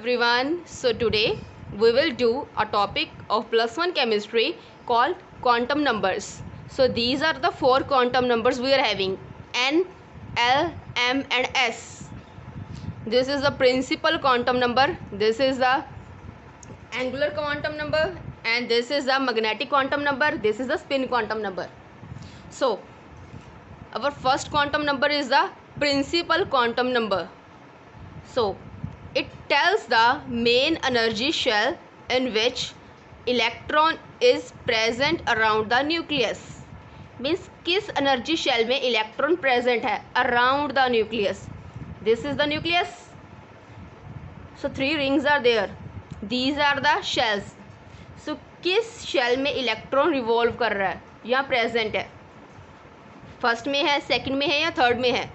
everyone. So today we will do a topic of +1 chemistry called quantum numbers. So these are the 4 quantum numbers we are having: N, L, M and S. This is the principal quantum number, this is the angular quantum number, and this is the magnetic quantum number, this is the spin quantum number. So our first quantum number is the principal quantum number. So it tells the main energy shell in which electron is present around the nucleus. Means किस energy shell में electron present है around the nucleus. This is the nucleus. So 3 rings are there. These are the shells. So किस shell में electron revolve कर रहा है, यहाँ present है, फर्स्ट में है, सेकंड में है या थर्ड में है.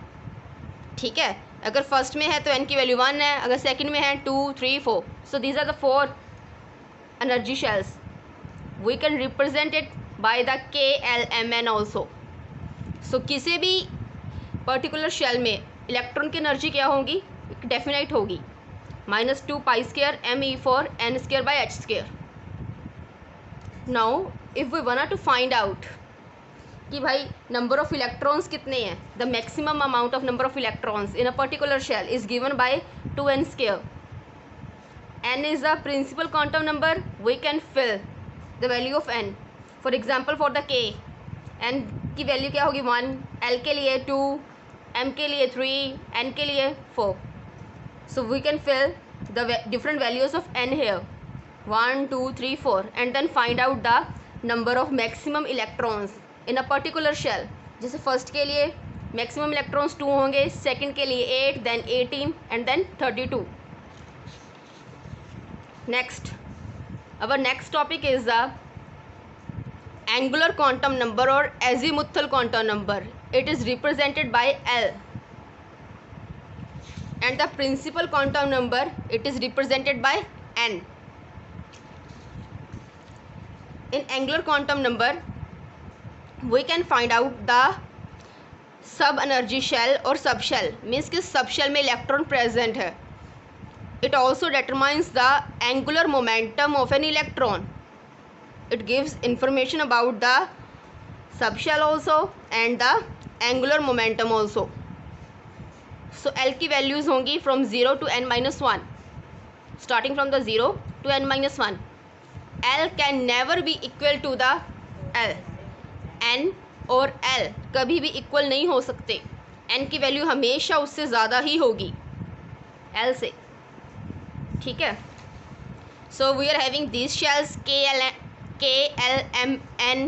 ठीक है, अगर फर्स्ट में है तो n की वैल्यू 1 है, अगर सेकंड में है 2, 3, 4. So these are the 4 energy shells. We can represent it by the K, L, M, N also. So किसी भी पर्टिकुलर शेल में इलेक्ट्रॉन की एनर्जी क्या होगी, डेफिनाइट होगी, -2 pi square me4 n square by h square. Now if we want to find out कि भाई number of electrons कितने हैं, the maximum amount of number of electrons in a particular shell is given by 2n square. n is the principal quantum number. We can fill the value of n. For example for the k, n की value क्या होगी 1, l के लिए 2, m के लिए 3, n के लिए 4. So we can fill the different values of n here 1, 2, 3, 4 and then find out the number of maximum electrons in a particular shell. जैसे फर्स्ट के लिए मैक्सिमम इलेक्ट्रॉन्स 2 होंगे, सेकंड के लिए 8, then 18 and then 32. Next, our next topic is the angular quantum number और azimuthal quantum number. It is represented by L and the principal quantum number it is represented by N. In angular quantum number we can find out the sub energy shell और sub shell. Means कि sub shell में electron present है. It also determines the angular momentum of an electron. It gives information about the sub shell also and the angular momentum also. So L की values होंगी from 0 to n-1, starting from the 0 to n-1. L can never be equal to the L. n और L कभी भी equal नहीं हो सकते. n की value हमेशा उससे ज़्यादा ही होगी L से. ठीक है. So we are having these shells K, L, M, N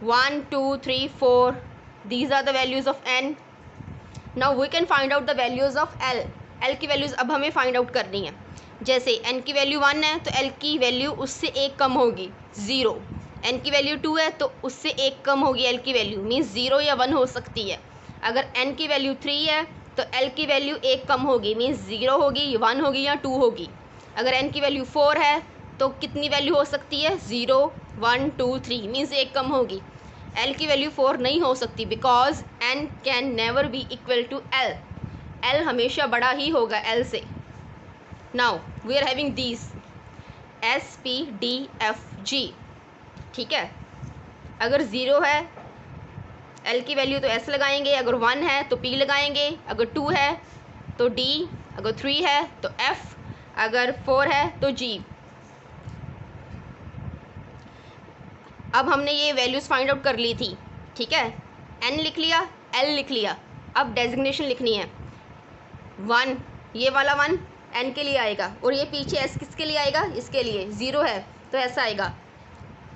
1, 2, 3, 4. These are the values of n. Now we can find out the values of L. L की वैल्यूज़ अब हमें फाइंड आउट करनी है. जैसे n की वैल्यू 1 है तो L की वैल्यू उससे एक कम होगी 0. n की वैल्यू 2 है तो उससे एक कम होगी L की वैल्यू, मीन्स 0 या 1 हो सकती है. अगर n की वैल्यू 3 है तो L की वैल्यू एक कम होगी, मीन्स 0 होगी, 1 होगी या 2 होगी. अगर n की वैल्यू 4 है तो कितनी वैल्यू हो सकती है, 0, 1, 2, 3, मीन्स एक कम होगी. L की वैल्यू 4 नहीं हो सकती because n can never be equal to L. L हमेशा बड़ा ही होगा L से. Now we are having these S, P, D, F, G. ठीक है. अगर 0 है L की वैल्यू तो S लगाएंगे, अगर 1 है तो P लगाएंगे, अगर 2 है तो D, अगर 3 है तो F, अगर 4 है तो G. अब हमने ये वैल्यूज़ फाइंड आउट कर ली थी. ठीक है, N लिख लिया, L लिख लिया. अब डेजिग्नेशन लिखनी है. 1, ये वाला 1 N के लिए आएगा और ये पीछे S किसके लिए आएगा, इसके लिए. 0 है तो ऐसा आएगा,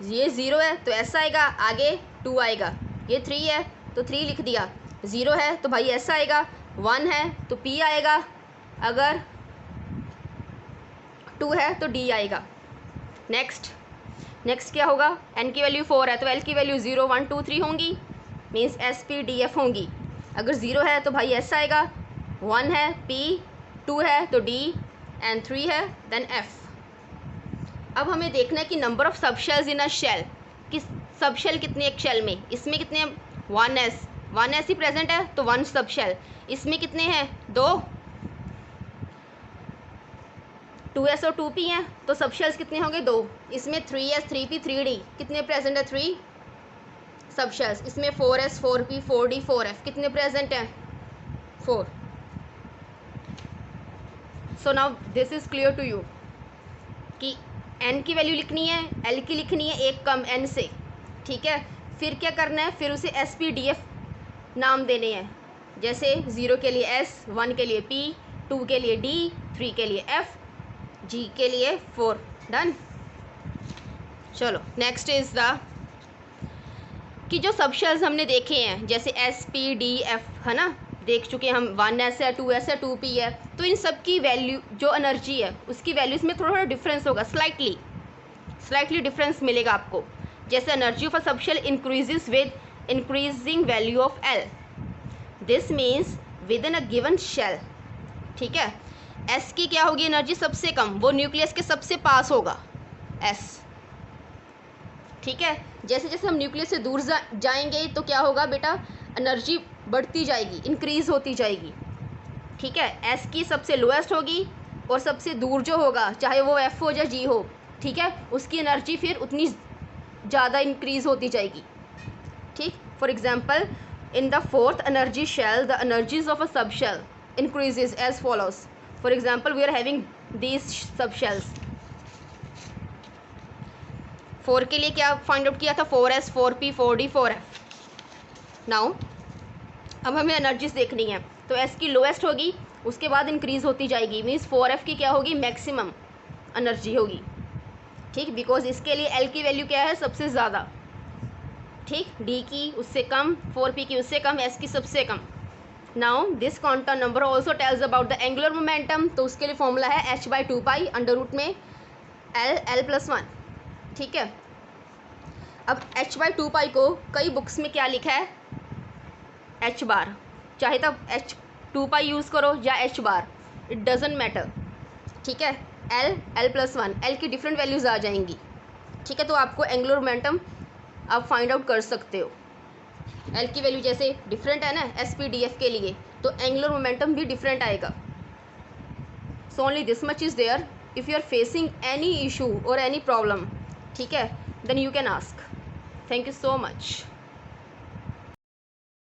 ये 0 है तो ऐसा आएगा, आगे 2 आएगा. ये 3 है तो 3 लिख दिया. 0 है तो भाई ऐसा आएगा, 1 है तो P आएगा, अगर 2 है तो D आएगा. नेक्स्ट क्या होगा, N की वैल्यू 4 है तो L की वैल्यू 0, 1, 2, 3 होंगी, means S, P, D, F होंगी. अगर 0 है तो भाई ऐसा आएगा, 1 है P, 2 है तो D एंड 3 है देन F. अब हमें देखना है कि number of sub shells in a shell, कि सब शेल कितने एक शेल में. इसमें कितने हैं, 1s ही प्रेजेंट है तो 1 सब शेल. इसमें कितने हैं, 2. 2s और 2p हैं तो सब शेल्स कितने होंगे 2। इसमें 3s 3p 3d कितने प्रेजेंट है 3 सब शेल्स। इसमें 4s 4p 4d 4f कितने प्रेजेंट हैं 4। So now this is clear to you कि n की वैल्यू लिखनी है, l की लिखनी है एक कम n से, ठीक है। फिर क्या करना है, फिर उसे SPDF नाम देने हैं। जैसे 0 के लिए S, 1 के लिए P, 2 के लिए D, 3 के लिए F, G के लिए 4। डन। चलो नेक्स्ट इज द कि जो सब शेल्स हमने देखे हैं जैसे SPDF है ना, देख चुके हैं हम। 1s है 2s है 2p है। तो इन सब की वैल्यू जो एनर्जी है उसकी वैल्यूज़ में थोड़ा थोड़ा डिफरेंस होगा, स्लाइटली डिफरेंस मिलेगा आपको। जैसे energy of a sub shell increases with increasing value of L, this means within a given shell, ठीक है। S की क्या होगी एनर्जी सबसे कम, वो न्यूक्लियस के सबसे पास होगा S, ठीक है। जैसे जैसे हम न्यूक्लियस से दूर जाएंगे तो क्या होगा बेटा, एनर्जी बढ़ती जाएगी, इंक्रीज होती जाएगी, ठीक है। S की सबसे लोएस्ट होगी और सबसे दूर जो होगा चाहे वो F हो या G हो, ठीक है, उसकी एनर्जी फिर उतनी ज़्यादा इंक्रीज होती जाएगी, ठीक। For example in the fourth energy shell the energies of a sub shell increases as follows. For example we are having these sub shells. 4 के लिए क्या फाइंड आउट किया था, 4s 4p 4d 4f। Now अब हमें energies देखनी है तो S की लोएस्ट होगी, उसके बाद इंक्रीज होती जाएगी, मीन्स 4f की क्या होगी मैक्सिमम एनर्जी होगी, ठीक। बिकॉज इसके लिए L की वैल्यू क्या है सबसे ज़्यादा, ठीक। D की उससे कम, 4p की उससे कम, S की सबसे कम। Now this quantum number also tells about the angular momentum, तो उसके लिए फॉर्मूला है h/2π अंडर रूट में L+1, ठीक है। अब h/2π को कई बुक्स में क्या लिखा है h बार, चाहे तब h2π यूज़ करो या h bar, it doesn't matter, ठीक है। L+1 L की डिफरेंट वैल्यूज़ आ जाएंगी, ठीक है। तो आपको एंगुलर मोमेंटम आप फाइंड आउट कर सकते हो। L की वैल्यू जैसे डिफरेंट है ना SPDF के लिए, तो एंगुलर मोमेंटम भी डिफरेंट आएगा। So only this much is there, if you are facing any issue और एनी प्रॉब्लम, ठीक है, then you can ask. Thank you so much.